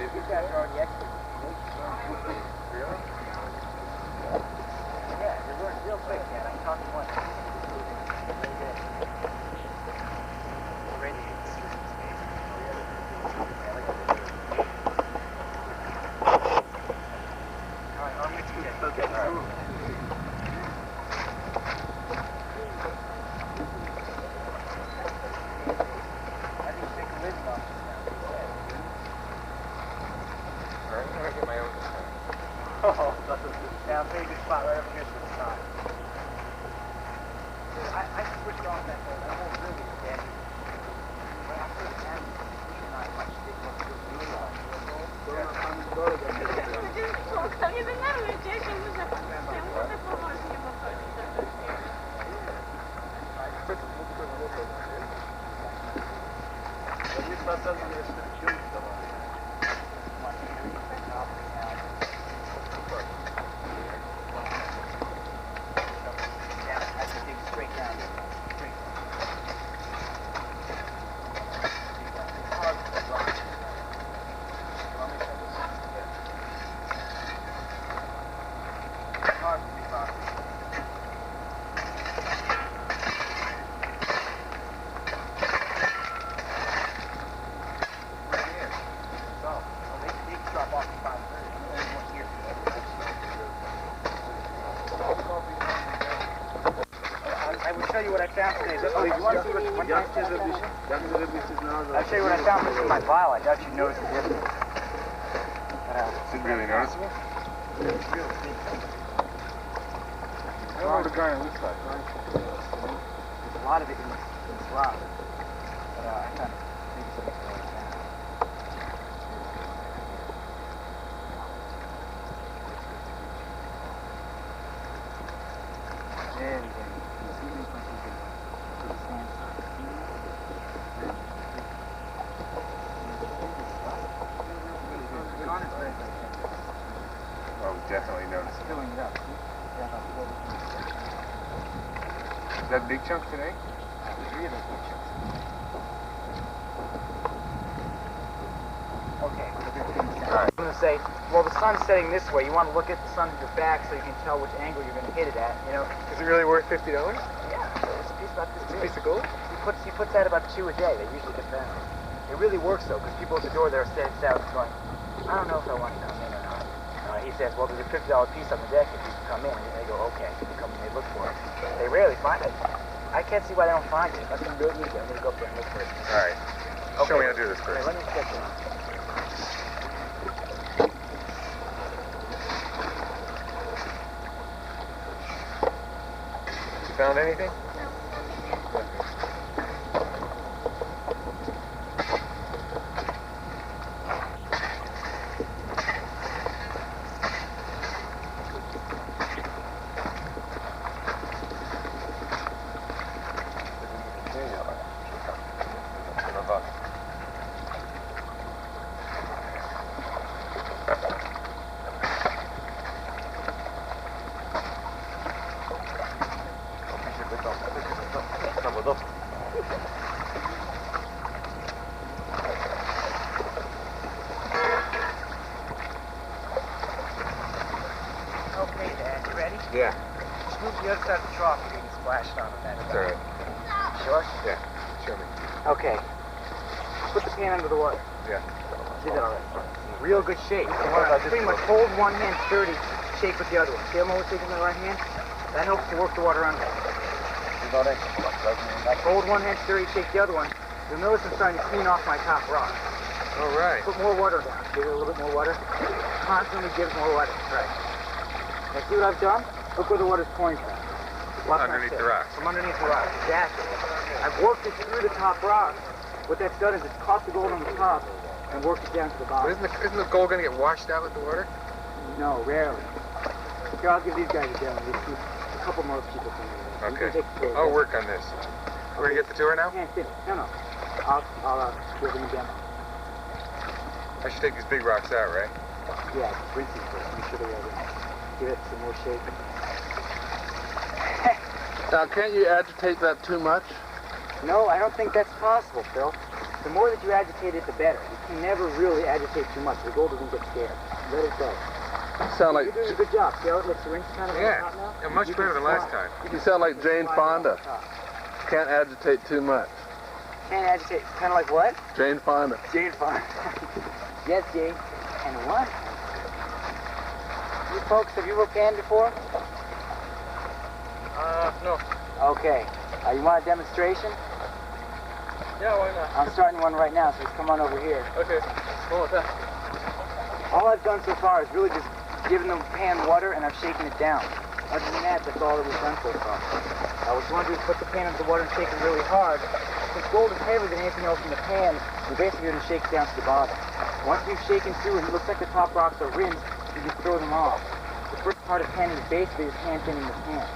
These guys are already experts. Really? Yeah, they learn real quick, man. I can talk to one. Ready to get the streets, man. All right, I'm with you. Okay. All right. Oh, that's a pretty good spot right over here to the side. I switched off that whole really dead. But I put it down, not much stick up to the I will show you what I found today. You want to see what I'll show you what I found in my vial. I doubt you'd notice the difference. Is it really noticeable? Yeah, it's really big. I don't know what the garnet looks like. There's a lot of it in this rock. But I kind of think it's a bit lower down. There we go. Oh, we definitely noticed it. Filling it up. Is that big chunk today? Three of those big chunks. Okay, so there's things down. Alright. I'm going to say, well, the sun's setting this way. You want to look at the sun to your back so you can tell which angle you're going to hit it at. You know? Is it really worth $50? Yeah, it's a piece about this big. Piece of gold? He puts out about 2 a day. They usually get found. It really works though, because people at the door there are standing out going, I don't know if I want to come in or not. He says, well, there's a $50 piece on the deck if you come in. And they go, okay. They come and they look for it. They rarely find it. I can't see why they don't find it. That's going to do it easy. I'm going to go up there and look for it. All right. Okay. Show me how to do this first. Okay, let me sketch it. You found anything? Okay, Dad, you ready? Yeah. Just move to the other side of the trough and you can splash it on that. That's all right. Sure? Yeah. Show me. Okay. Put the pan under the water. Yeah. Did that already. Real good shape. You want to pretty much hold one hand sturdy, shake with the other one. See how I'm always taking the right hand? That helps to work the water under. Hold one hand sturdy, shake the other one. You'll notice I'm starting to clean off my top rock. All right. Put more water down. Give it a little bit more water. Constantly give more water. Right. Now see what I've done? Look where the water's pouring from. Watch Underneath the rocks. From underneath the rocks. Exactly. I've worked it through the top rock. What that's done is it's caught the gold on the top and worked it down to the bottom. Isn't the gold going to get washed out with the water? No, rarely. Here, I'll give these guys a demo. A couple more people can do it. Okay. I'll work on this. We're going to get the tour now? Yeah, no. I'll give them a demo. I should take these big rocks out, right? Yeah, rinse these first. Make sure they're ready. Give it some more shape. Now, can't you agitate that too much? No, I don't think that's possible, Phil. The more that you agitate it, the better. You can never really agitate too much. The gold doesn't get scared. Let it go. You sound like You're doing a good job. See how it looks syringe kind of on Yeah, top now? yeah, much You better can than last slide. time. You you can sound like Jane slide Fonda. on top. Can't agitate too much. Can't agitate. Kind of like what? Jane Fonda. Jane Fonda. Yes, Jane. And what? You folks, have you rope canned before? No. Okay. You want a demonstration? Yeah, why not? I'm starting one right now, so just come on over here. Okay. Hold on. All I've done so far is really just given the pan water and I've shaken it down. Other than that, that's all that we've done so far. What you want to do is put the pan into the water and shake it really hard. Since gold is heavier than anything else in the pan, you're basically going to shake it down to the bottom. Once you've shaken through and it looks like the top rocks are rinsed, you can throw them off. The first part of panning is basically just hand thinning the pan.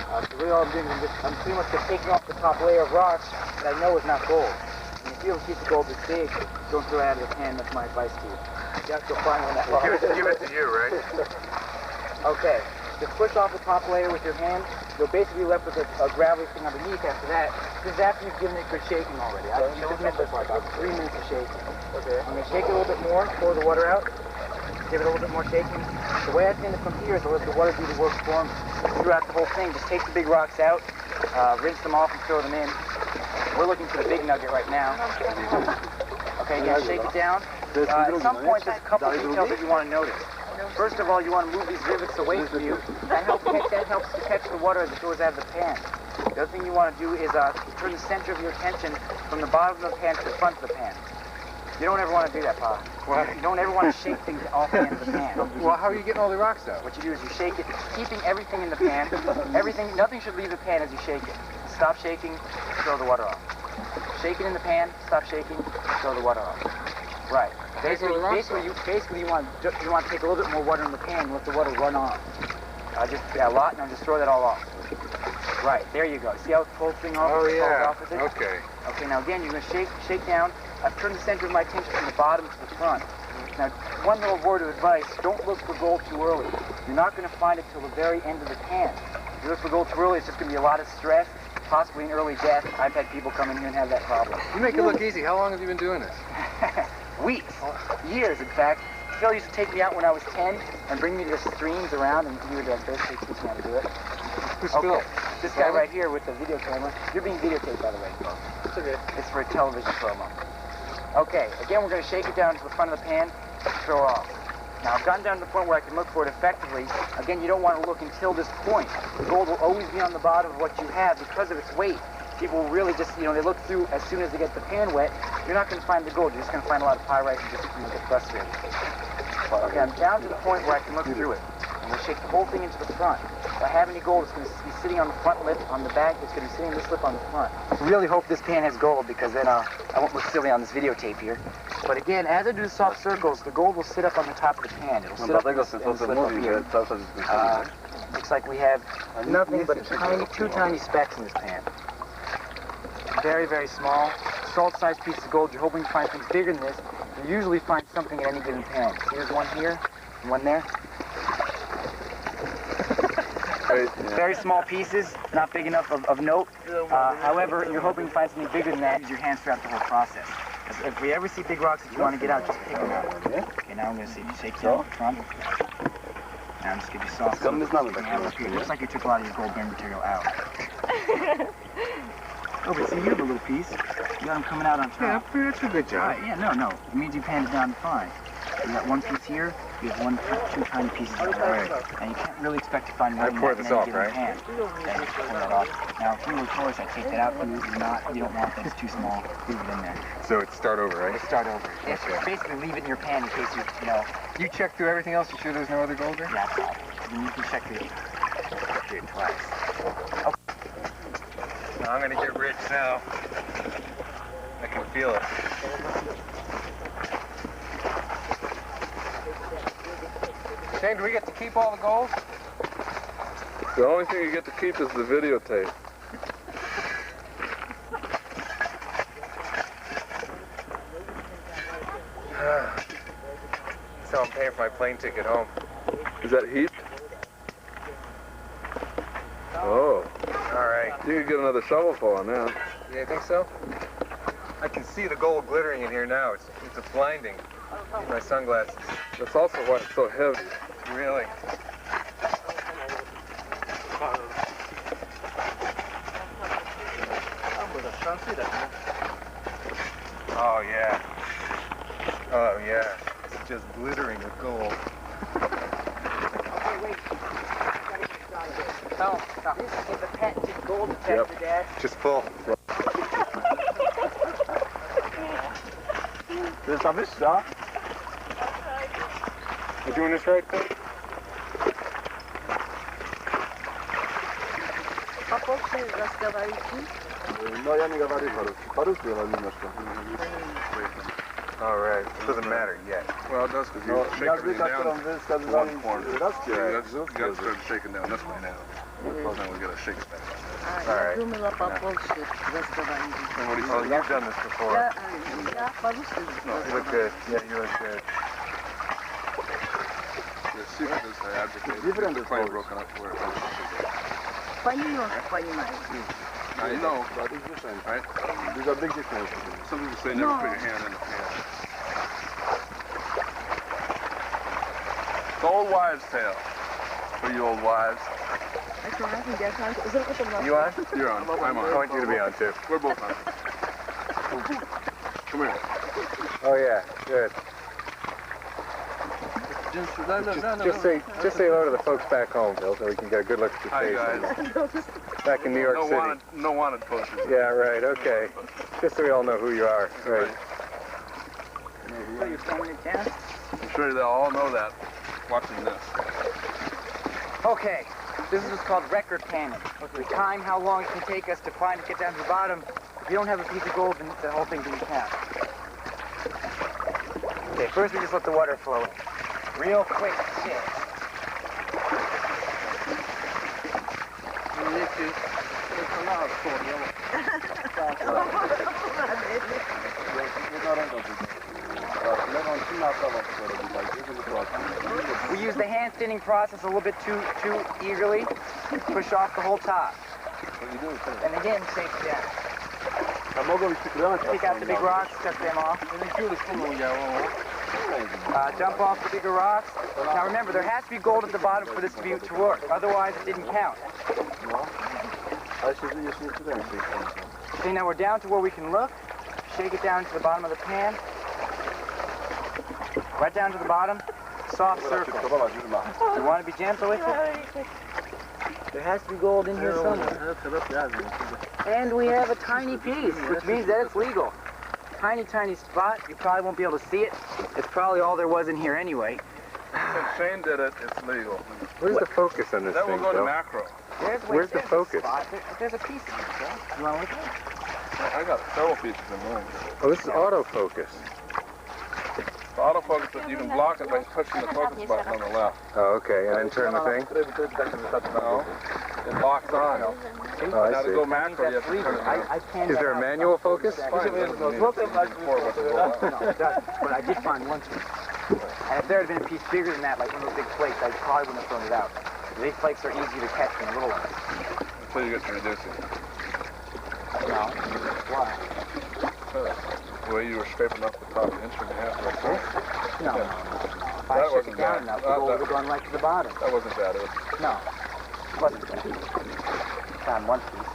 So really all I'm doing is I'm pretty much just taking off the top layer of rocks that I know is not gold. And if you feel a piece of gold this big, don't throw it out of the pan. That's my advice to you. You have to go find one that rock. Give it to you, right? Okay. Just push off the top layer with your hand. You'll basically be left with a gravelly thing underneath after that. This is after you've given it good shaking already. You just missed this like 3 minutes of shaking. Okay. I'm going to shake it a little bit more, pour the water out, give it a little bit more shaking. The way I thin it from here is to let the water do the work for me. Throughout the whole thing, just take the big rocks out, rinse them off and throw them in. We're looking for the big nugget right now. Okay, again, shake it down. At some point, there's a couple details that you want to notice. First of all, you want to move these rivets away from you. That helps to catch the water as it goes out of the pan. The other thing you want to do is turn the center of your attention from the bottom of the pan to the front of the pan. You don't ever want to do that, Pa. Why? You don't ever want to shake things off the end of the pan. Well, how are you getting all the rocks out? What you do is you shake it, keeping everything in the pan. Nothing should leave the pan as you shake it. Stop shaking, throw the water off. Shake it in the pan, stop shaking, throw the water off. Right. Basically, you want to take a little bit more water in the pan and let the water run off. A lot, and just throw that all off. Right, there you go. See how it pulls thing off? Oh, yeah. Off with it? Okay. Okay, now again, you're going to shake down. I've turned the center of my attention from the bottom to the front. Now, one little word of advice, don't look for gold too early. You're not going to find it till the very end of the pan. If you look for gold too early, it's just going to be a lot of stress, possibly an early death. I've had people come in here and have that problem. You make it look easy. How long have you been doing this? Weeks, years, in fact. Phil used to take me out when I was 10 and bring me to the streams around, and he would basically teach me how to do it. Who's Phil? This guy right here with the video camera. You're being videotaped, by the way. It's okay. It's for a television promo. Okay, again, we're going to shake it down to the front of the pan, throw off. Now, I've gotten down to the point where I can look for it effectively. Again, you don't want to look until this point. The gold will always be on the bottom of what you have because of its weight. People will really just, they look through as soon as they get the pan wet. You're not going to find the gold. You're just going to find a lot of pyrite and just get frustrated. Okay, I'm down to the point where I can look through it. I'm going to shake the whole thing into the front. If I have any gold, it's going to be sitting on the front lip. On the back, it's going to be sitting on this lip on the front. I really hope this pan has gold because then I won't look silly on this videotape here. But again, as I do the soft circles, the gold will sit up on the top of the pan. It'll sit up and slip up here. Looks like we have nothing but two tiny specks in this pan. Very, very small. Salt-sized pieces of gold. You're hoping to find things bigger than this. You usually find something in any given pan. Here's one here, and one there. Very small pieces, not big enough of note. However, you're hoping to find something bigger than that. Use your hands throughout the whole process. If we ever see big rocks that you want to get out, just pick them out. Okay, now I'm going to see you shake down the front. Now I'm just give you soft. It looks like you took a lot of your gold bearing material out. Oh, but see, you have a little piece. You got them coming out on top. Yeah, that's a good job. Yeah, no. It means you panned it down fine. You got one piece here. You have two tiny pieces of Right. And you can't really expect to find more than pour that this in any off, given right? pan. Okay, just pour that off. Now, if you were course, I'd take that out. You don't want that. It's too small. Leave it in there. So it's start over, right? Let's start over. It's basically leave it in your pan in case You check through everything else. You sure there's no other gold there? Yeah, that's all. Then you can check the do it twice. Okay. I'm gonna get rich now. I can feel it. Shane, do we get to keep all the gold? The only thing you get to keep is the videotape. So I'm paying for my plane ticket home. Is that heaped? Oh. All right. You could get another shovelful on that. You think so? I can see the gold glittering in here now. It's blinding. Need my sunglasses. That's also why it's so heavy. Really? Oh yeah. Oh yeah. It's just glittering with gold. Okay, wait. No, this is the patented gold detector, Dad. Just full. This on this stuff. You doing this right, Phil? Похоже, разговорите. No, ja nie говорю по-русски. По-русски говорю немножко. All right. Doesn't matter yet. Well, it does because No, you're shaking язык, it down которым вы сказали, русский, That's, you got to start shaking down this way now. Then we got to shake it back. Я думала по-польски разговаривать. And what do you Oh, say? you've done this before. Я по-русски You look good. Yeah, you look good. The secret is to advocate. Different The plane broken up where it Понемножку понимаю. I know, But it's different. right? There's a big difference. Some people say never No. put your hand in the pan. The old wives' tale. For you old wives. You on? You're on. I'm I on. want you to be on too. We're both on. Come here. Oh yeah, good. Just say hello to the folks back home, Bill, so we can get a good look at your Hi, face. guys. Back in New York City. No wanted posters. Yeah, right. Okay. Just so we all know who you are. Right. So you're standing it down? I'm sure they'll all know that watching this. Okay, this is what's called record panning. We time how long it can take us to find and get down to the bottom. If you don't have a piece of gold, then the whole thing doesn't count. Okay, first we just let the water flow in. Real quick shit. We use the hand thinning process a little bit too eagerly. Push off the whole top. And again, shake it down. Take out the big rocks, cut them off. Dump off the bigger rocks. Now remember, there has to be gold at the bottom for this to work. Otherwise, it didn't count. Okay, now we're down to where we can look. Shake it down to the bottom of the pan. Right down to the bottom. Soft circle. You want to be gentle with it? There has to be gold in here somewhere. And we have a tiny piece, which means that it's legal. Tiny, tiny spot. You probably won't be able to see it. It's probably all there was in here anyway. Since Shane did it, it's legal. Where's the focus on this That will thing, go to Bill? macro. Where's the focus? There's a piece in it, Bill. You want to look at it? I got several pieces in mine. Oh, this is autofocus. The autofocus, you can block it by pushing the focus button on the left. Oh, okay. And then turn the thing? No, it locks on. Oh, Now I to see. go macro, you have to turn it around. I can't. Is there a manual focus? Fine, it doesn't need before what's going on. No, it doesn't. But I did find one piece. And if there had been a piece bigger than that, like one of those big flakes, I probably wouldn't have thrown it out. These flakes are easier to catch than the little ones. Until you get to reducing. No. Why? The way you were scraping off the top inch and a half right there. No. If I That shook wasn't it down bad. enough, the gold would have gone right to the bottom. That wasn't bad. It was No. It wasn't bad. Found one piece.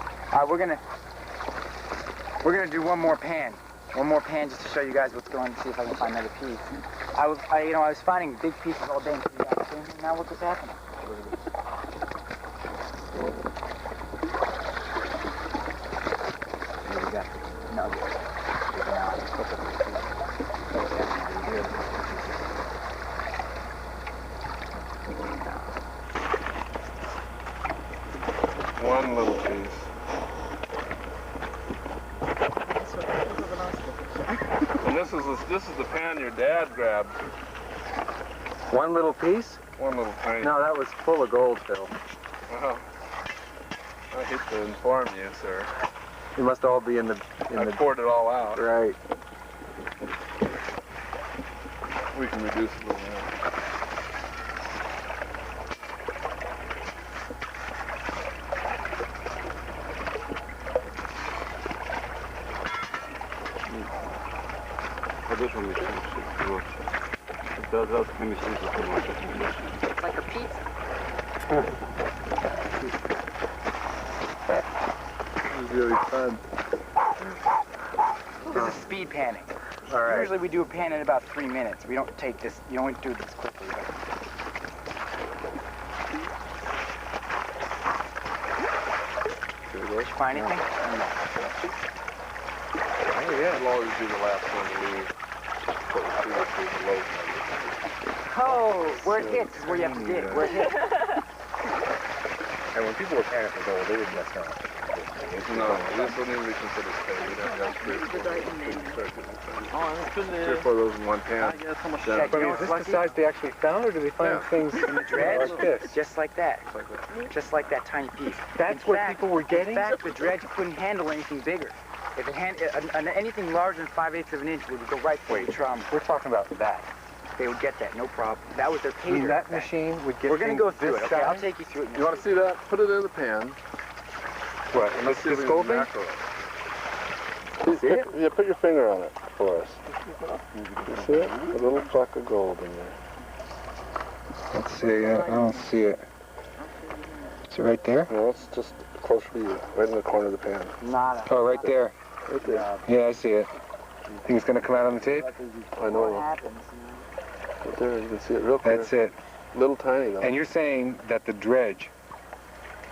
We're gonna do one more pan. One more pan just to show you guys what's going on, see if I can find another piece. I was finding big pieces all day until you guys came here. Now look what's happening. Here we go. Nuggets. one little piece. And this is the pan your dad grabbed. One little piece? One little tiny. No, that was full of gold, Phil. Well, I hate to inform you, sir. It must all be in the I poured it all out. right. We can reduce it a little more. хорошо мешает, лучше. Это сразу помешает, что лучше. It's like a pizza. It's really fun. This is speed panning. All right. Usually we do a pan in about 3 minutes. We don't take this, you don't do this quickly. But... Did you find anything? It'll always be the last one to leave. So we'll see if there's a low. Oh, where it hits is where you have to dig. Where it hits. And when people were panning for gold, they would mess up. No, this wouldn't even be considered stay. We'd have to have 3 or 4 of those in one pan. Check, But you I know mean, is what's this lucky? the size they actually found, or did they find things In the dredge? like this? Just like that. Like that. Just like that tiny piece. That's In what fact- people were getting? In fact, the dredge couldn't handle anything bigger. If it anything larger than 5/8 of an inch would go right through the trauma. We're talking about that. They would get that, no problem. That was their I mean, cater. that machine would get We're gonna things go through this it. Okay, I'll size? take you through it. You want to see that? Put it in the pan. What? And Let's see if this we can gold thing? macro it. See it? Yeah, put your finger on it for us. You see it? A little fleck of gold in there. Let's see. I don't see it. Is it right there? No, it's just closer to you, right in the corner of the pan. Nada. Oh, right there. Right there. Yeah, I see it. Think it's gonna come out on the tape? I know. What happens? Right there, you can see it real clear. That's it. Little tiny though. And you're saying that the dredge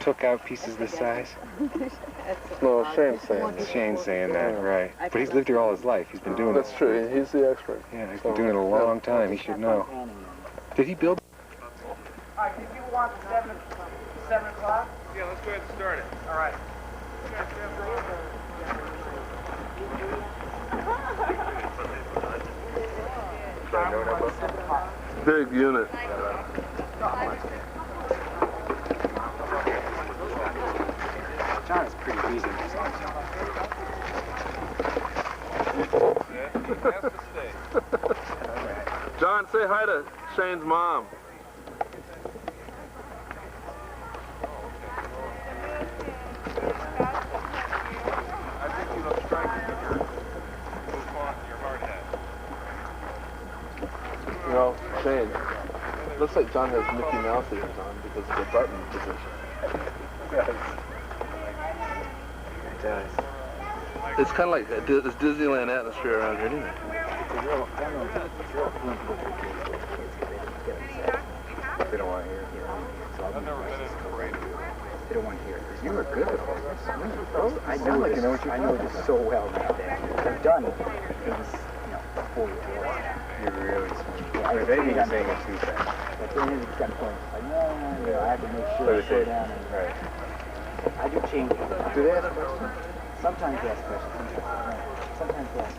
took out pieces this size? No, Shane's saying that. Shane's saying that, right. But he's lived here all his life. He's been doing That's it. true. He's the expert. Yeah, he's been doing it a long time. He should know. Did he build? All right, do people want 7 o'clock? Yeah, let's go ahead and start it. All right. Big unit. John is pretty easy. John, say hi to Shane's mom. I think you look striking with your font and your hard hat. You know, Shane, looks like John has Mickey Mouse ears on because of the button position. It does. It's kind of like this Disneyland atmosphere around here, isn't it? They don't want to hear it. I've never been in a parade. They don't want to hear it. You were good at all this. I know this. I know this so well now. They've done it. It was, before you were born. You're really smart. I was Maybe you're got saying it too fast. But then it got to point. Like, no, I have to make sure Let I it slow take. down. Right. I do change it. Do they ask questions? Sometimes they ask questions. Sometimes they ask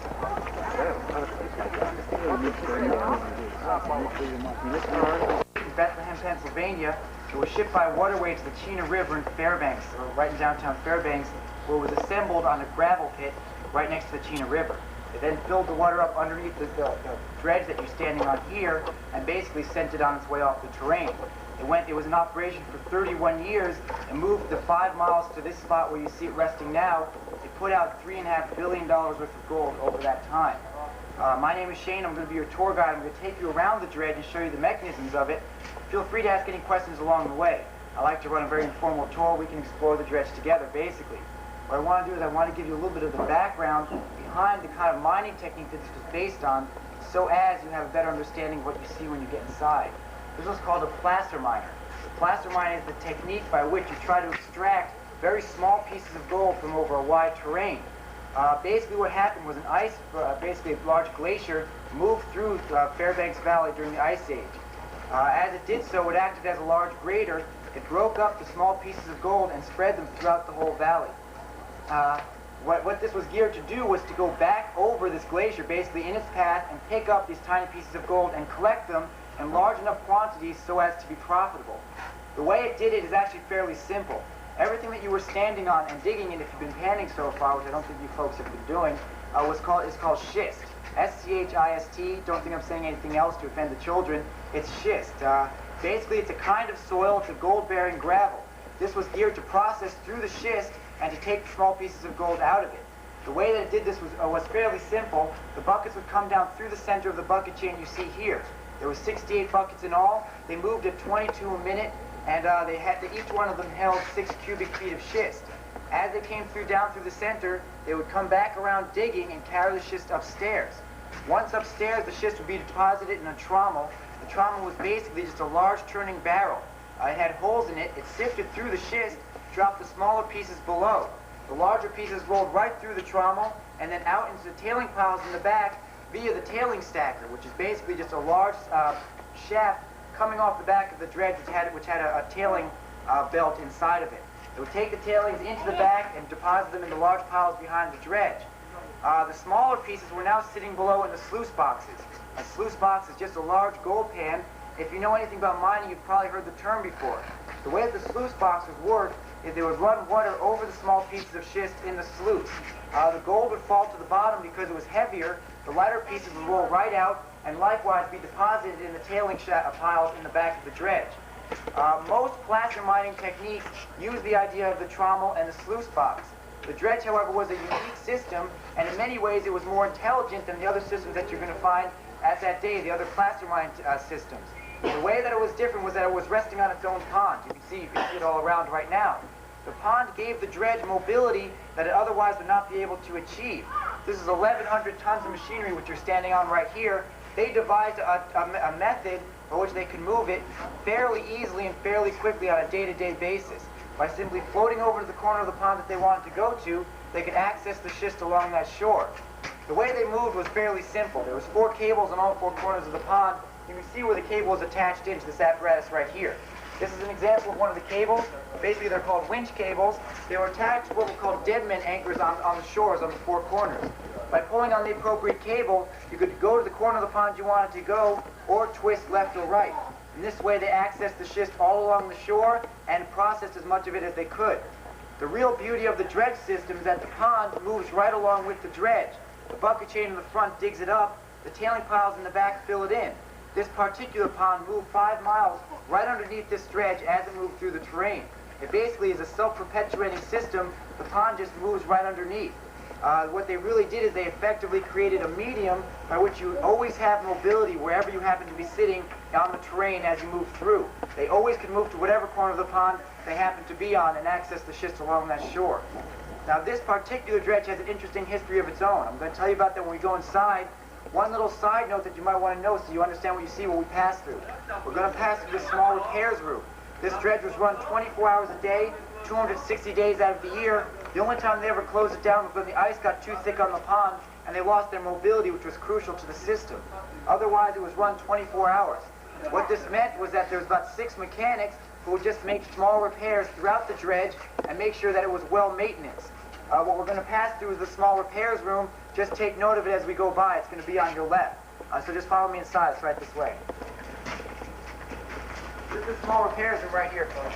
In Bethlehem, Pennsylvania, it was shipped by waterway to the Chena River in Fairbanks, or right in downtown Fairbanks, where it was assembled on a gravel pit right next to the Chena River. They then filled the water up underneath the dredge that you're standing on here, and basically sent it on its way off the terrain. It was in operation for 31 years and moved the 5 miles to this spot where you see it resting now. It put out $3.5 billion worth of gold over that time. My name is Shane. I'm going to be your tour guide. I'm going to take you around the dredge and show you the mechanisms of it. Feel free to ask any questions along the way. I like to run a very informal tour. We can explore the dredge together, basically. What I want to do is I want to give you a little bit of the background behind the kind of mining technique that this was based on, so as you have a better understanding of what you see when you get inside. This was called a placer miner. The placer miner is the technique by which you try to extract very small pieces of gold from over a wide terrain. Basically what happened was basically a large glacier moved through Fairbanks Valley during the Ice Age. As it did so, it acted as a large grater. It broke up the small pieces of gold and spread them throughout the whole valley. What this was geared to do was to go back over this glacier, basically in its path, and pick up these tiny pieces of gold and collect them in large enough quantities so as to be profitable. The way it did it is actually fairly simple. Everything that you were standing on and digging in, if you've been panning so far, which I don't think you folks have been doing, is called schist. S-C-H-I-S-T. Don't think I'm saying anything else to offend the children. It's schist. Basically, it's a kind of soil. It's a gold-bearing gravel. This was geared to process through the schist and to take the small pieces of gold out of it. The way that it did this was fairly simple. The buckets would come down through the center of the bucket chain you see here. There were 68 buckets in all. They moved at 22 a minute, and each one of them held 6 cubic feet of schist. As they came down through the center, they would come back around digging and carry the schist upstairs. Once upstairs, the schist would be deposited in a trommel. The trommel was basically just a large turning barrel. It had holes in it. It sifted through the schist, dropped the smaller pieces below. The larger pieces rolled right through the trommel and then out into the tailing piles in the back via the tailing stacker, which is basically just a large shaft coming off the back of the dredge, which had a tailing belt inside of it. They would take the tailings into the back and deposit them in the large piles behind the dredge. The smaller pieces were now sitting below in the sluice boxes. A sluice box is just a large gold pan. If you know anything about mining, you've probably heard the term before. The way that the sluice boxes work is they would run water over the small pieces of schist in the sluice. The gold would fall to the bottom because it was heavier. The lighter pieces would roll right out and likewise be deposited in the tailing piles in the back of the dredge. Most placer mining techniques use the idea of the trommel and the sluice box. The dredge, however, was a unique system, and in many ways it was more intelligent than the other systems that you're going to find at that day, the other placer mine systems. The way that it was different was that it was resting on its own pond. You can see it all around right now. The pond gave the dredge mobility that it otherwise would not be able to achieve. This is 1,100 tons of machinery which you're standing on right here. They devised a method by which they could move it fairly easily and fairly quickly on a day-to-day basis. By simply floating over to the corner of the pond that they wanted to go to, they could access the schist along that shore. The way they moved was fairly simple. There was 4 cables on all 4 corners of the pond. You can see where the cable is attached into this apparatus right here. This is an example of one of the cables. Basically, they're called winch cables. They were attached to what we call deadman anchors on the shores on the 4 corners. By pulling on the appropriate cable, you could go to the corner of the pond you wanted to go, or twist left or right. In this way, they accessed the schist all along the shore and processed as much of it as they could. The real beauty of the dredge system is that the pond moves right along with the dredge. The bucket chain in the front digs it up, the tailing piles in the back fill it in. This particular pond moved 5 miles right underneath this dredge as it moved through the terrain. It basically is a self-perpetuating system. The pond just moves right underneath. What they really did is they effectively created a medium by which you always have mobility wherever you happen to be sitting on the terrain as you move through. They always can move to whatever corner of the pond they happen to be on and access the schist along that shore. Now this particular dredge has an interesting history of its own. I'm going to tell you about that when we go inside. One little side note that you might want to know so you understand what you see when we pass through. We're going to pass through the small repairs room. This dredge was run 24 hours a day, 260 days out of the year. The only time they ever closed it down was when the ice got too thick on the pond and they lost their mobility, which was crucial to the system. Otherwise, it was run 24 hours. What this meant was that there was about 6 mechanics who would just make small repairs throughout the dredge and make sure that it was well maintenance. What we're going to pass through is the small repairs room. Just take note of it as we go by. It's going to be on your left. So just follow me inside. It's right this way. This is the small repairs room right here, folks.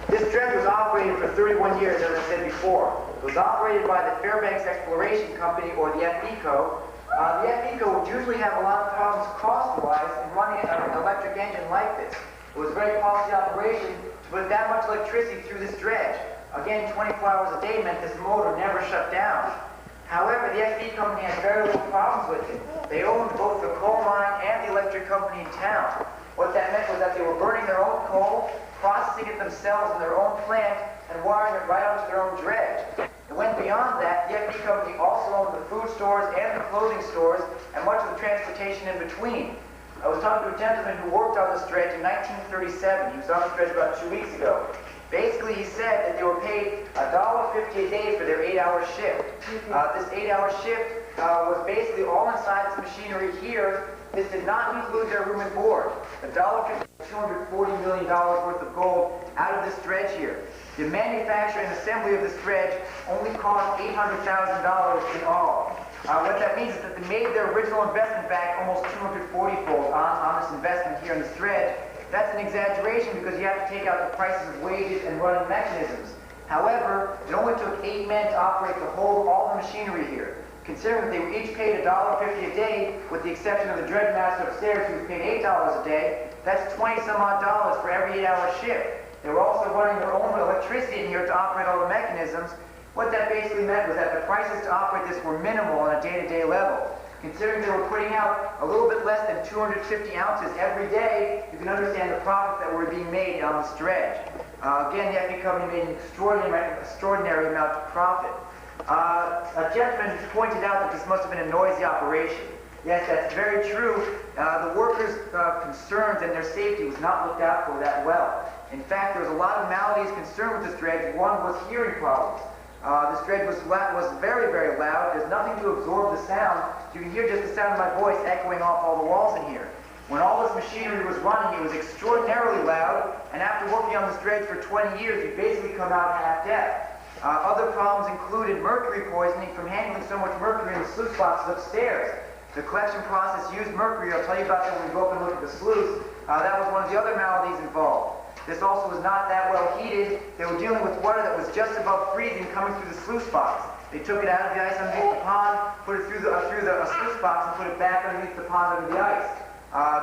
This dredge was operated for 31 years, as I said before. It was operated by the Fairbanks Exploration Company, or the FECO. The FECO would usually have a lot of problems cost-wise in running an electric engine like this. It was a very costly operation to put that much electricity through this dredge. Again, 24 hours a day meant this motor never shut down. However, the FE company had very little problems with it. They owned both the coal mine and the electric company in town. What that meant was that they were burning their own coal, processing it themselves in their own plant, and wiring it right onto their own dredge. It went beyond that. The FE company also owned the food stores and the clothing stores, and much of the transportation in between. I was talking to a gentleman who worked on this dredge in 1937. He was on this dredge about 2 weeks ago. Basically, he said that they were paid $1.50 a day for their 8-hour shift. This 8-hour shift was basically all inside this machinery here. This did not include their room and board. $1.50, $240 million worth of gold out of this dredge here. The manufacture and assembly of this dredge only cost $800,000 in all. What that means is that they made their original investment back almost 240-fold on this investment here in this dredge. That's an exaggeration because you have to take out the prices of wages and running mechanisms. However, it only took 8 men to operate the whole, all the machinery here. Considering that they were each paid $1.50 a day, with the exception of the dredge master upstairs who was paid $8 a day, that's 20-some-odd dollars for every 8-hour shift. They were also running their own electricity in here to operate all the mechanisms. What that basically meant was that the prices to operate this were minimal on a day-to-day level. Considering they were putting out a little bit less than 250 ounces every day, you can understand the profits that were being made on this dredge. Again, the FB company made an extraordinary amount of profit. A gentleman pointed out that this must have been a noisy operation. Yes, that's very true. The workers' concerns and their safety was not looked out for that well. In fact, there was a lot of maladies concerned with this dredge. One was hearing problems. This dredge was very, very loud. There's nothing to absorb the sound. You can hear just the sound of my voice echoing off all the walls in here. When all this machinery was running, it was extraordinarily loud, and after working on this dredge for 20 years, you basically come out half-deaf. Other problems included mercury poisoning from handling so much mercury in the sluice boxes upstairs. The collection process used mercury. I'll tell you about that when we go up and look at the sluice. That was one of the other maladies involved. This also was not that well heated. They were dealing with water that was just above freezing coming through the sluice box. They took it out of the ice underneath the pond, put it through the sluice box, and put it back underneath the pond under the ice.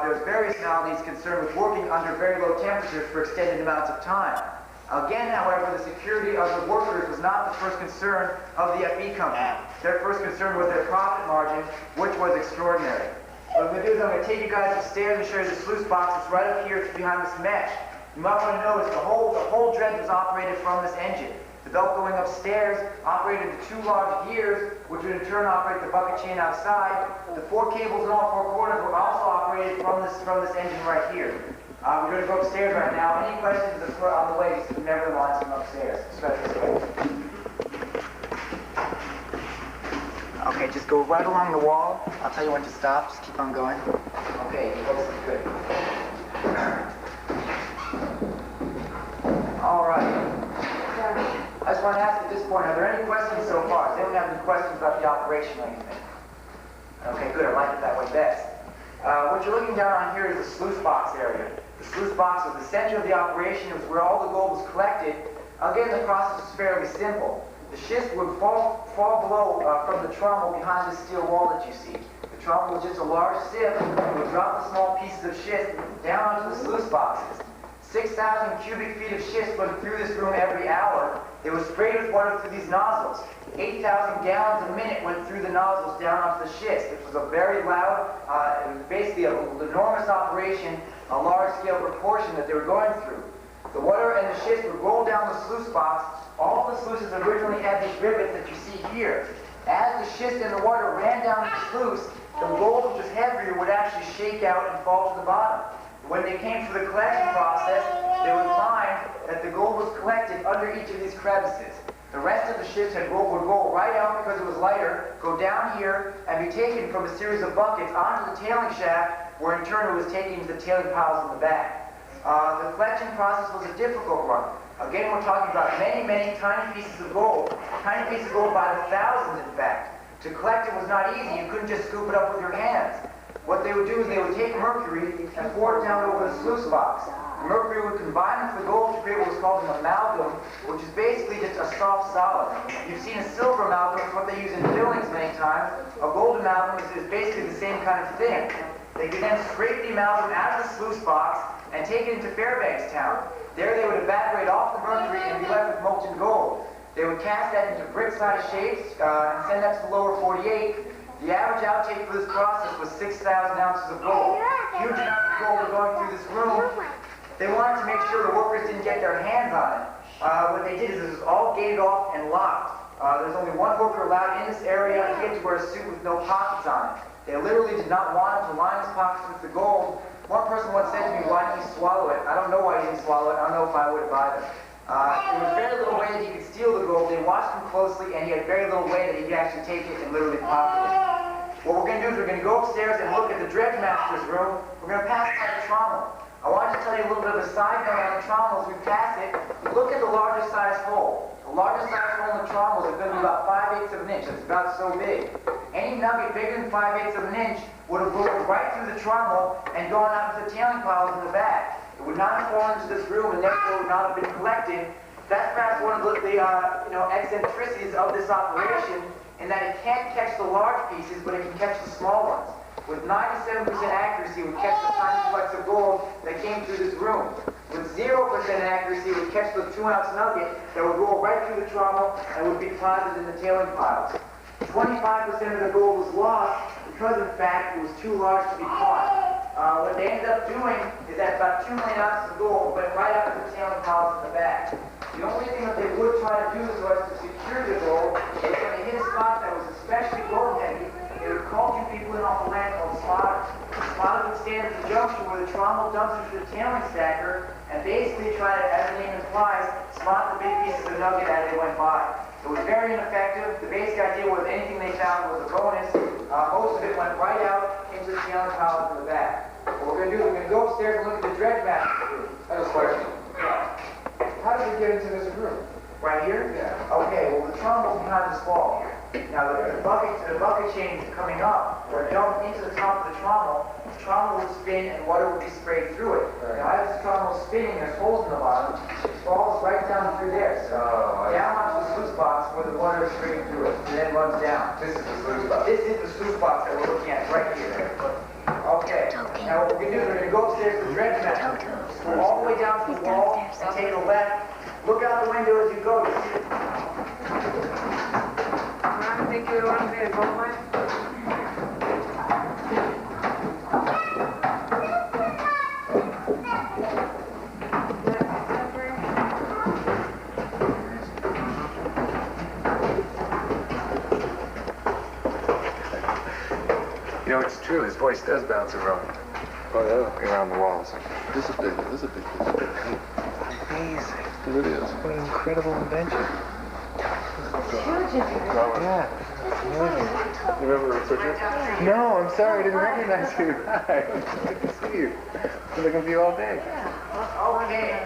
There's various maladies concerned with working under very low temperatures for extended amounts of time. Again, however, the security of the workers was not the first concern of the FB company. Their first concern was their profit margin, which was extraordinary. What I'm going to do is I'm going to take you guys upstairs and show you the sluice box. It's right up here behind this mesh. You might want to notice the whole dredge was operated from this engine. The belt going upstairs operated the 2 large gears, which would in turn operate the bucket chain outside. The 4 cables in all 4 corners were also operated from this engine right here. We're going to go upstairs right now. Any questions on the way, just never the lines from upstairs. Okay, just go right along the wall. I'll tell you when to stop. Just keep on going. Okay, you looks good. All right. I just want to ask at this point, are there any questions so far? Does anyone have any questions about the operation or anything? Okay, good. I like it that way best. What you're looking down on here is the sluice box area. The sluice box was the center of the operation. It was where all the gold was collected. Again, the process is fairly simple. The schist would fall below from the trommel behind the steel wall that you see. The trommel was just a large sieve. It would drop the small pieces of schist down onto the sluice boxes. 6,000 cubic feet of schist went through this room every hour. They were sprayed with water through these nozzles. 8,000 gallons a minute went through the nozzles down onto the schist. It was a very loud, it was basically an enormous operation, a large-scale proportion that they were going through. The water and the schist would roll down the sluice box. All the sluices originally had these rivets that you see here. As the schist and the water ran down the sluice, the gold, which was heavier, would actually shake out and fall to the bottom. When they came to the collection process, they would find that the gold was collected under each of these crevices. The rest of the schist would roll right out because it was lighter, go down here, and be taken from a series of buckets onto the tailing shaft, where in turn it was taken to the tailing piles in the back. The collection process was a difficult one. Again, we're talking about many, many tiny pieces of gold. Tiny pieces of gold by the thousands, in fact. To collect it was not easy. You couldn't just scoop it up with your hands. What they would do is they would take mercury and pour it down over the sluice box. The mercury would combine with the gold to create what was called an amalgam, which is basically just a soft solid. You've seen a silver amalgam, it's what they use in fillings many times. A gold amalgam is basically the same kind of thing. They could then scrape the amalgam out of the sluice box and take it into Fairbankstown. There they would evaporate off the mercury and be left with molten gold. They would cast that into brick-sized shapes and send that to the lower 48. The average outtake for this process was 6,000 ounces of gold. Huge amounts of gold were going through this room. They wanted to make sure the workers didn't get their hands on it. What they did is it was all gated off and locked. There's only one worker allowed in this area. He had to wear a suit with no pockets on it. They literally did not want him to line his pockets with the gold. One person once said to me, "Why didn't he swallow it?" I don't know why he didn't swallow it. I don't know if I would have either. There was very little way that he could steal the gold. They watched him closely, and he had very little way that he could actually take it and literally pocket it. What we're going to do is we're going to go upstairs and look at the dredge master's room. We're going to pass by the trommel. I wanted to tell you a little bit of a side note on the trommel as we pass it. Look at the largest size hole. The largest size hole in the trommel is going to be about 5/8 of an inch. It's about so big. Any nugget bigger than 5/8 of an inch would have rolled right through the trommel and gone out into the tailing piles in the back. It would not have fallen into this room and therefore would not have been collected. That's perhaps one of the eccentricities of this operation, in that it can't catch the large pieces, but it can catch the small ones. With 97% accuracy, it would catch the tiny flecks of gold that came through this room. With 0% accuracy, it would catch the 2-ounce nugget that would roll right through the trommel and would be deposited in the tailing piles. 25% of the gold was lost because, in fact, it was too large to be caught. What they ended up doing is that about 2 million ounces of gold went right out of the tailing piles in the back. The only thing that they would try to do was to secure the gold is when they hit a spot that was especially gold heavy. They would call 2 people in off the land called spotters. Spotters would stand at the junction where the trommel dumps into the tailing stacker and basically try to, as the name implies, spot the big pieces of nugget as they went by. It was very ineffective. The basic idea was anything they found was a bonus. Most of it went right out into the tailing piles in the back. What we're going to do is we're going to go upstairs and look at the dredge master's room. I have a question. How did we get into this room? Right here? Yeah. Okay, well the trommel's behind this wall here. Now the bucket chains coming up were dumped into the top of the trommel would spin and water would be sprayed through it. Right. Now as the trommel is spinning, there's holes in the bottom, it falls right down through there. So down onto the sluice box where the water is spraying through it and then runs down. This is the sluice box. This is the sluice box that we're looking at right here. Okay. Now what we're going to do is we're going to go upstairs to the dredge master. Go all the way down to the wall and take a left. Look out the window as you go. I think you want to be a gold mine? You know, it's true. His voice does bounce around. Oh, yeah. Around the walls. This is a big piece. Amazing. It really is. What an incredible invention. Huge. Yeah. You remember Richard? No, I'm sorry. I didn't recognize you. Hi. Good to see you. I've been looking for you all day. Okay.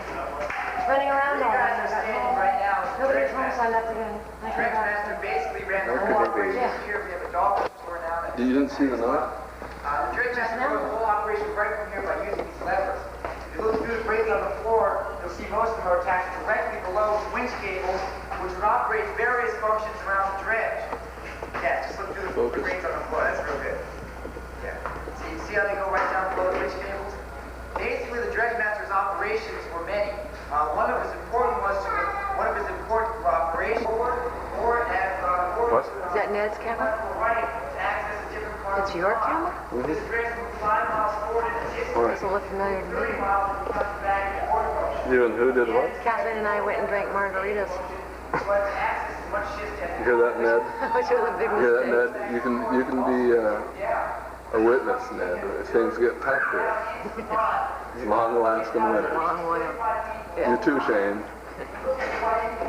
Running around all You guys are day. standing right now. Nobody told us I left again. The dredge master basically ran the Where whole could they be? operation here. We have a dolphin store now. that- You didn't see the knot? The dredge master ran the whole operation right from here by using these levers. If you look through the braids on the floor, you'll see most of them are attached directly below winch cables, which would operate various functions around the dredge. Yeah, just look through the Focus. braids on the floor. That's real good. Yeah. So you see how they go right down below the winch cables? Basically, the dredge master's operations were many. One of his important operations, or as What? Is that Ned's camera? right to access a different part It's of the your pond. camera? This dredge moved 5 miles forward in its history. Doesn't look familiar to 30 me. miles and comes back in order motion. You and who did what? Kathleen and I went and drank margaritas, So as to access as much shift as You hear that, Ned? which was a big You hear that, mistake. Ned? You can be a witness, Ned, if things get packed there. Long-lasting winners. Long way. You too, Shane.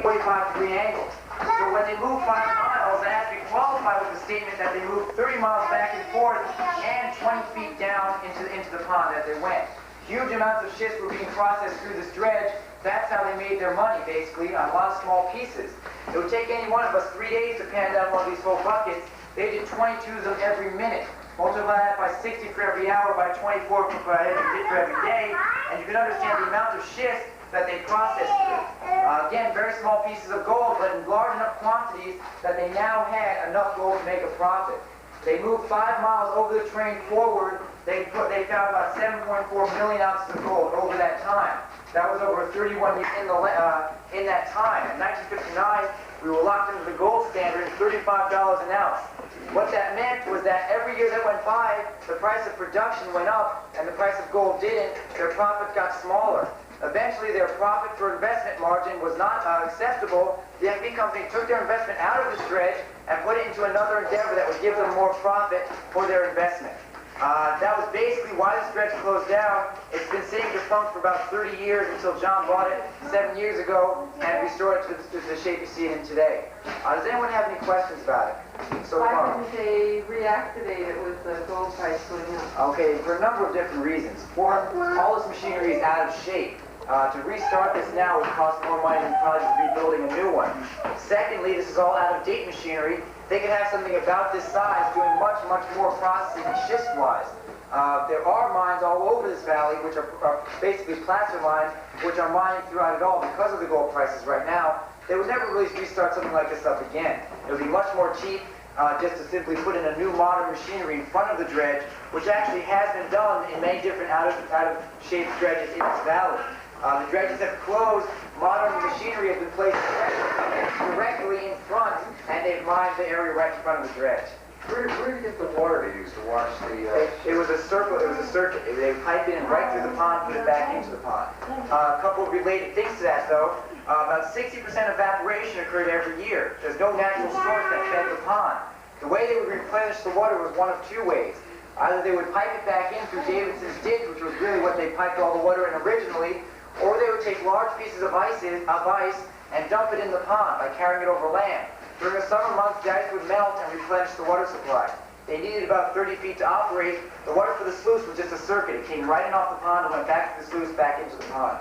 45-degree angles. So when they move 5 miles, they have to be qualified with the statement that they moved 30 miles back and forth and 20 feet down into the pond as they went. Huge amounts of shifts were being processed through this dredge. That's how they made their money, basically, on a lot of small pieces. It would take any one of us 3 days to pan down one of these whole buckets. They did 22 of them every minute. Multiply that by 60 for every hour, by 24 for every day, and you can understand the amount of shifts that they processed through. Again, very small pieces of gold, but in large enough quantities that they now had enough gold to make a profit. They moved 5 miles over the train forward. They found about 7.4 million ounces of gold over that time. That was over 31 years in that time. In 1959, we were locked into the gold standard at $35 an ounce. What that meant was that every year that went by, the price of production went up and the price of gold didn't. Their profit got smaller. Eventually, their profit for investment margin was not acceptable. The MB company took their investment out of this dredge and put it into another endeavor that would give them more profit for their investment. That was basically why this dredge closed down. It's been sitting defunct for about 30 years until John bought it 7 years ago and restored it to the shape you see it in today. Does anyone have any questions about it so Why far? didn't they reactivate it with the gold price going up? Okay, for a number of different reasons. One, all this machinery is out of shape. To restart this now would cost more money than probably just rebuilding a new one. Secondly, this is all out-of-date machinery. They could have something about this size doing much, much more processing schist-wise. There are mines all over this valley, which are basically placer mines, which are mining throughout it all because of the gold prices right now. They would never really restart something like this up again. It would be much more cheap just to simply put in a new modern machinery in front of the dredge, which actually has been done in many different out-of-shape dredges in this valley. The dredges have closed, modern machinery has been placed directly in front, and they've mined the area right in front of the dredge. Where did you get the water to use to wash the... It was a circle, it was a circuit. They would pipe it in right through the pond, put it back into the pond. A couple of related things to that, though. About 60% evaporation occurred every year. There's no natural source that fed the pond. The way they would replenish the water was one of two ways. Either they would pipe it back in through Davidson's ditch, which was really what they piped all the water in originally, or they would take large pieces of ice and dump it in the pond by carrying it over land. During the summer months, the ice would melt and replenish the water supply. They needed about 30 feet to operate. The water for the sluice was just a circuit. It came right in off the pond and went back to the sluice, back into the pond.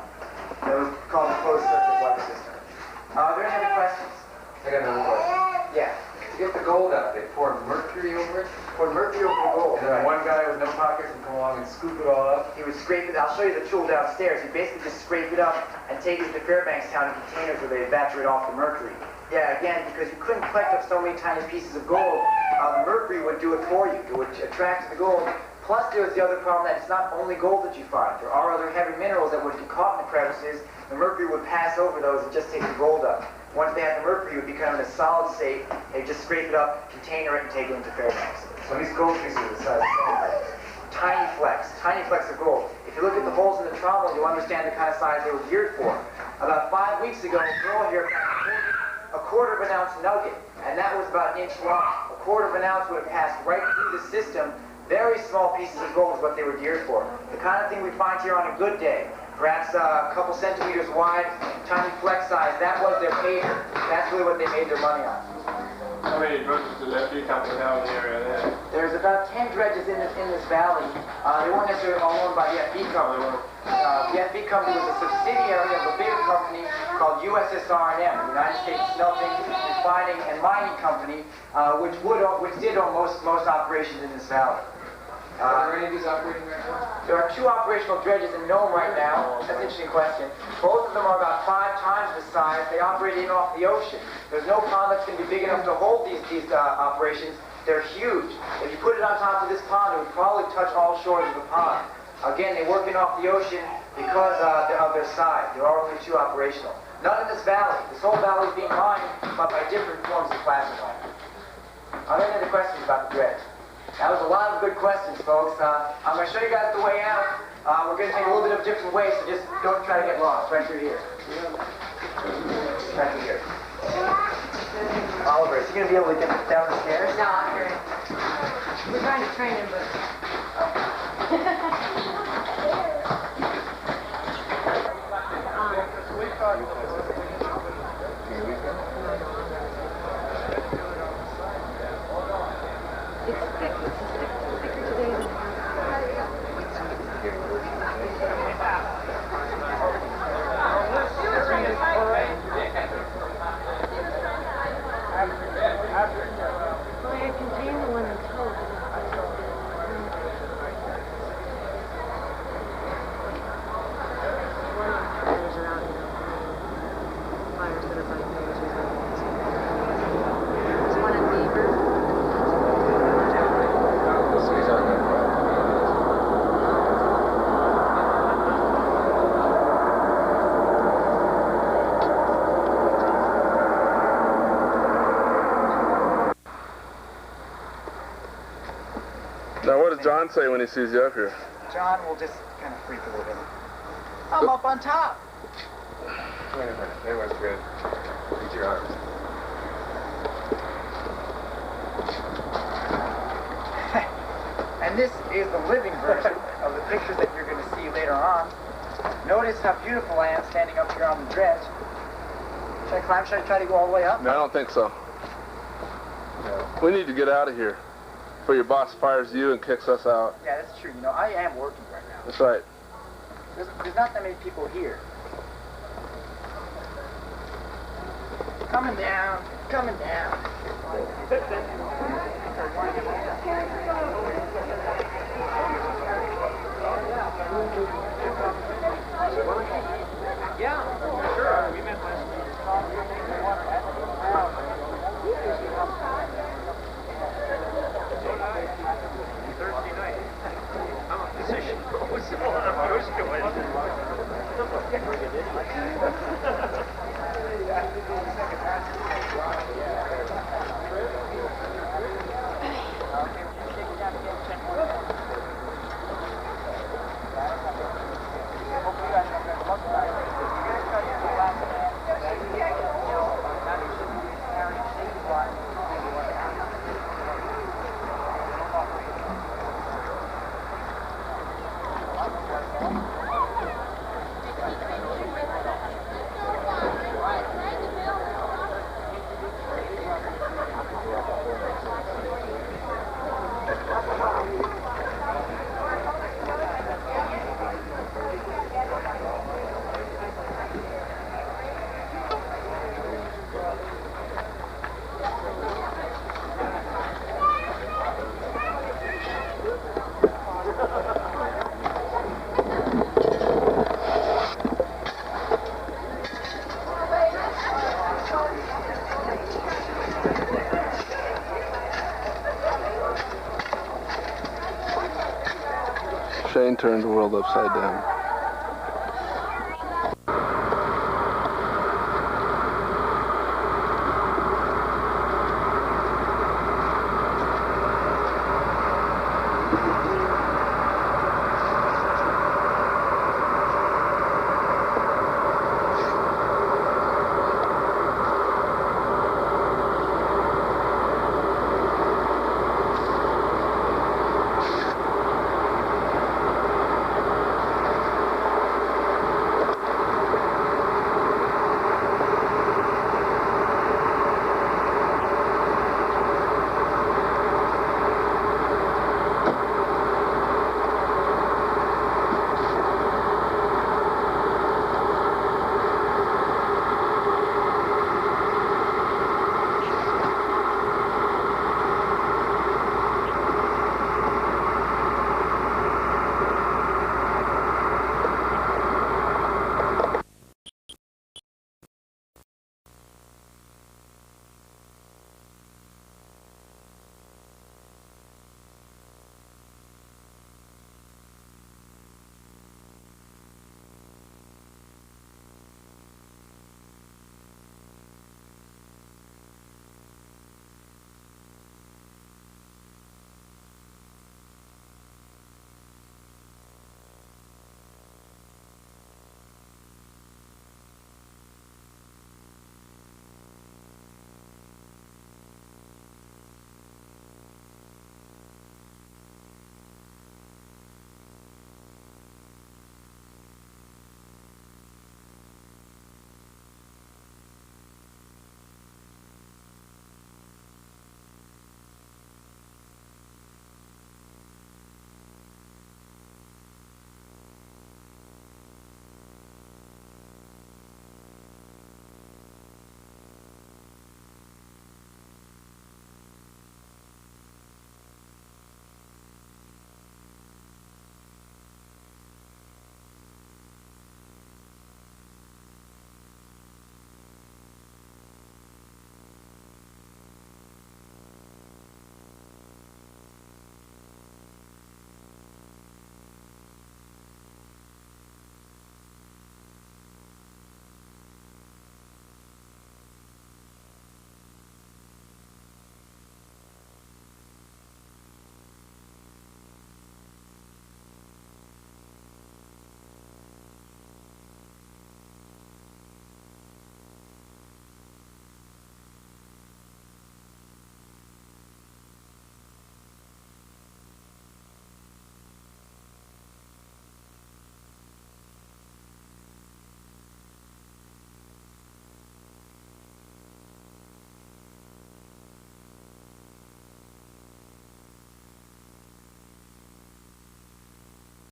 That was called a closed circuit water system. Are there any other questions? I got another question. Yeah. To get the gold out, they poured mercury over it? Poured mercury over the gold. And then one guy with no pockets would come along and scoop it all up? He would scrape it. I'll show you the tool downstairs. He basically just scrape it up and take it to Fairbankstown in containers where they evaporate off the mercury. Yeah, again, because you couldn't collect up so many tiny pieces of gold, the mercury would do it for you. It would attract the gold. Plus, there was the other problem that it's not only gold that you find. There are other heavy minerals that would get caught in the crevices. The mercury would pass over those and just take the gold up. Once they had the mercury, it would become in a solid state. They'd just scrape it up, container it, and take it into Fairbanks. So these gold pieces are the size of centimeters. Tiny flecks of gold. If you look at the holes in the trommel, you'll understand the kind of size they were geared for. About 5 weeks ago, a girl here found a quarter of an ounce nugget, and that was about an inch long. A quarter of an ounce would have passed right through the system. Very small pieces of gold is what they were geared for. The kind of thing we find here on a good day. Perhaps a couple centimeters wide, tiny fleck size. That was their pager. That's really what they made their money on. How many dredges do the FD company have in the area there? There's about 10 dredges in this valley. They weren't necessarily all owned by the FD company. The FD company was a subsidiary of a bigger company called USSR&M, the United States Smelting, Refining, and Mining Company, which did own most operations in this valley. Are there any of these operating right now? There are 2 operational dredges in Nome right now. That's an interesting question. Both of them are about 5 times the size. They operate in off the ocean. There's no pond that's going to be big enough to hold these operations. They're huge. If you put it on top of this pond, it would probably touch all shores of the pond. Again, they work in off the ocean because of their size. There are only 2 operational. None in this valley. This whole valley is being mined but by different forms of placer mining. Are there any other questions about the dredge? That was a lot of good questions, folks. I'm going to show you guys the way out. We're going to take a little bit of different ways, so just don't try to get lost. Right through here. Right through here. Oliver, is he going to be able to get down the stairs? No, I'm here. We're trying to train him, but... It's thick. It's thicker today than well, I contained the one in total. Now, what does John say when he sees you up here? John will just kind of freak a little bit. I'm up on top. Wait a minute. That was good. Reach your arms. And And this is the living version of the pictures that you're going to see later on. Notice how beautiful I am standing up here on the dredge. Should I climb? Should I try to go all the way up? No, I don't think so. No. We need to get out of here before your boss fires you and kicks us out. Yeah, that's true. You know, I am working right now. That's right. There's not that many people here. Coming down, coming down. Yeah, sure. We met last week. Thursday night. I'm a physician. What's the one I'm used to Shane turned the world upside down.